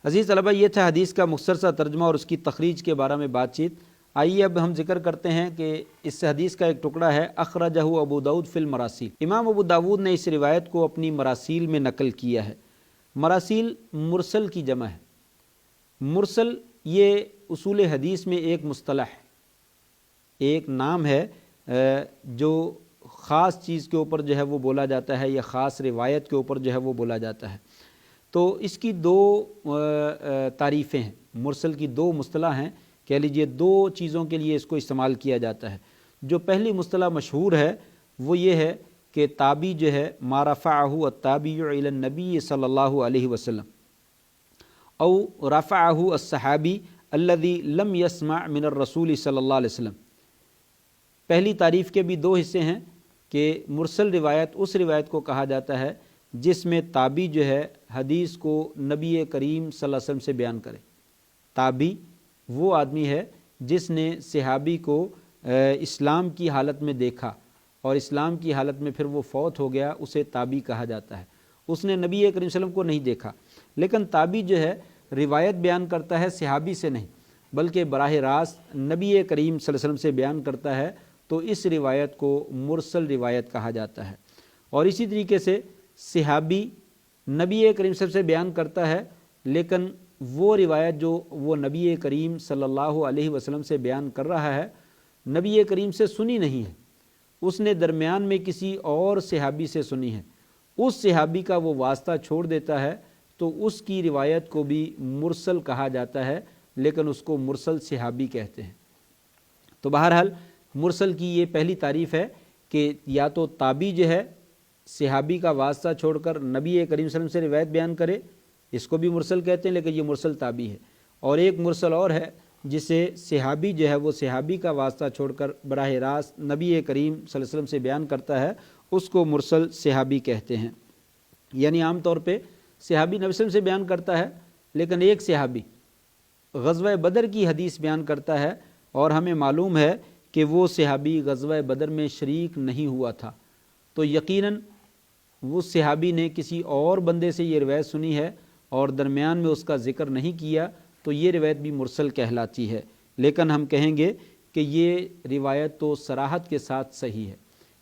عزیز طلبہ، یہ تھا حدیث کا مختصر سا ترجمہ اور اس کی تخریج کے بارے میں بات چیت۔ آئیے اب ہم ذکر کرتے ہیں کہ اس حدیث کا ایک ٹکڑا ہے اخرجہ ابو داؤد فی المراسیل۔ امام ابو داؤد نے اس روایت کو اپنی مراسیل میں نقل کیا ہے۔ مراسیل مرسل کی جمع ہے۔ مرسل یہ اصول حدیث میں ایک مصطلح ہے، ایک نام ہے جو خاص چیز کے اوپر جو ہے وہ بولا جاتا ہے یا خاص روایت کے اوپر جو ہے وہ بولا جاتا ہے۔ تو اس کی دو تعریفیں ہیں، مرسل کی دو مصطلح ہیں، کہہ لیجئے دو چیزوں کے لیے اس کو استعمال کیا جاتا ہے۔ جو پہلی مصطلح مشہور ہے وہ یہ ہے کہ تابعی جو ہے ما رفعہ التابعی الی النبی صلی اللہ علیہ وسلم او رفعہ الصحابی الذی لم یسمع من الرسول صلی اللہ علیہ وسلم۔ پہلی تعریف کے بھی دو حصے ہیں کہ مرسل روایت اس روایت کو کہا جاتا ہے جس میں تابعی جو ہے حدیث کو نبی کریم صلی اللہ علیہ وسلم سے بیان کرے۔ تابعی وہ آدمی ہے جس نے صحابی کو اسلام کی حالت میں دیکھا اور اسلام کی حالت میں پھر وہ فوت ہو گیا، اسے تابعی کہا جاتا ہے۔ اس نے نبی کریم صلی اللہ علیہ وسلم کو نہیں دیکھا، لیکن تابعی جو ہے روایت بیان کرتا ہے صحابی سے نہیں بلکہ براہ راست نبی کریم صلی اللہ علیہ وسلم سے بیان کرتا ہے، تو اس روایت کو مرسل روایت کہا جاتا ہے۔ اور اسی طریقے سے صحابی نبی کریم صلی اللہ علیہ وسلم سے بیان کرتا ہے، لیکن وہ روایت جو وہ نبی کریم صلی اللہ علیہ وسلم سے بیان کر رہا ہے نبی کریم سے سنی نہیں ہے، اس نے درمیان میں کسی اور صحابی سے سنی ہے، اس صحابی کا وہ واسطہ چھوڑ دیتا ہے، تو اس کی روایت کو بھی مرسل کہا جاتا ہے، لیکن اس کو مرسل صحابی کہتے ہیں۔ تو بہرحال مرسل کی یہ پہلی تعریف ہے کہ یا تو تابعی جو ہے صحابی کا واسطہ چھوڑ کر نبی کریم صلی اللہ علیہ وسلم سے روایت بیان کرے، اس کو بھی مرسل کہتے ہیں، لیکن یہ مرسل تابعی ہے۔ اور ایک مرسل اور ہے جسے صحابی جو ہے وہ صحابی کا واسطہ چھوڑ کر براہ راست نبی کریم صلی اللہ علیہ وسلم سے بیان کرتا ہے، اس کو مرسل صحابی کہتے ہیں۔ یعنی عام طور پہ صحابی نبی صلی اللہ علیہ وسلم سے بیان کرتا ہے، لیکن ایک صحابی غزوہ بدر کی حدیث بیان کرتا ہے اور ہمیں معلوم ہے کہ وہ صحابی غزوہ بدر میں شریک نہیں ہوا تھا، تو یقیناً وہ صحابی نے کسی اور بندے سے یہ روایت سنی ہے اور درمیان میں اس کا ذکر نہیں کیا، تو یہ روایت بھی مرسل کہلاتی ہے۔ لیکن ہم کہیں گے کہ یہ روایت تو صراحت کے ساتھ صحیح ہے،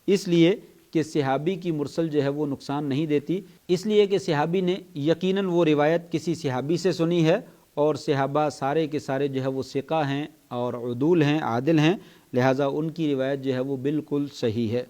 اس لیے کہ صحابی کی مرسل جو ہے وہ نقصان نہیں دیتی، اس لیے کہ صحابی نے یقیناً وہ روایت کسی صحابی سے سنی ہے، اور صحابہ سارے کے سارے جو ہے وہ ثقہ ہیں اور عدول ہیں، عادل ہیں، لہٰذا ان کی روایت جو ہے وہ بالکل صحیح ہے۔